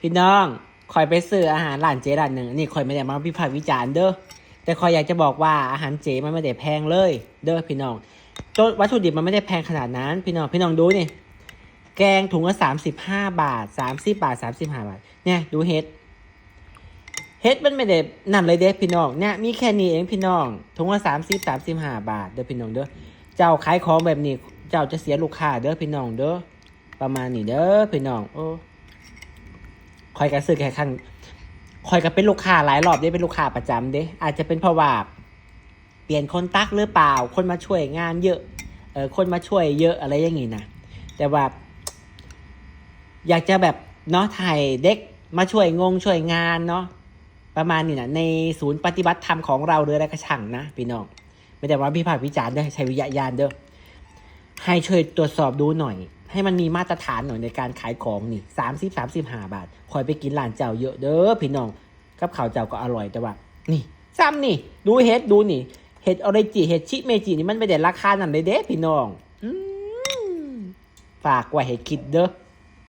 พี่น้องคอยไปซื้ออาหารร้านเจร้านหนึ่งนี่คอยไม่ได้มาวิพากษ์วิจารณ์เด้อแต่คอยอยากจะบอกว่าอาหารเจมันไม่ได้แพงเลยเด้อพี่น้องต้นวัตถุดิบมันไม่ได้แพงขนาดนั้นพี่น้องดูนี่แกงถุงละ35 บาท30 บาท35 บาทเนี่ยดูเฮ็ดมันไม่ได้นั่นเลยเด้พี่น้องเนี่ยมีแค่นี้เองพี่น้องถุงละ35 บาทเด้อพี่น้องเด้อเจ้าขายของแบบนี้เจ้าจะเสียลูกค้าเด้อพี่น้องเด้อประมาณนี้เด้อพี่น้องโอ้คอยกระซื้อแค่ครั้งคอยก็เป็นลูกค้าหลายรอบได้เป็นลูกค้าประจำเด้อาจจะเป็นเพราะว่าเปลี่ยนคนตักหรือเปล่าคนมาช่วยงานเยอะคนมาช่วยเยอะอะไรอย่างงี้นะแต่ว่าอยากจะแบบเนาะถ่ายเด็กมาช่วยช่วยงานเนาะประมาณนี้นะในศูนย์ปฏิบัติธรรมของเราเด้ออะไรก็ช่างนะพี่น้องไม่ได้ว่าวิพากษ์วิจารณ์เด้อใช้วิทยาญาณเด้อให้ช่วยตรวจสอบดูหน่อยให้มันมีมาตรฐานหน่อยในการขายของนี่35 บาทคอยไปกินร้านเจ้าเยอะเด้อพี่น้องกับข้าวเจ้าก็อร่อยแต่ว่านี่ซ้ำนี่ดูเห็ดดูนี่เห็ดออริจิเห็ดชิเมจินี่มันไม่ได้ราคานั่นเลยเด้พี่น้องฝากไว้ให้คิดเด้อ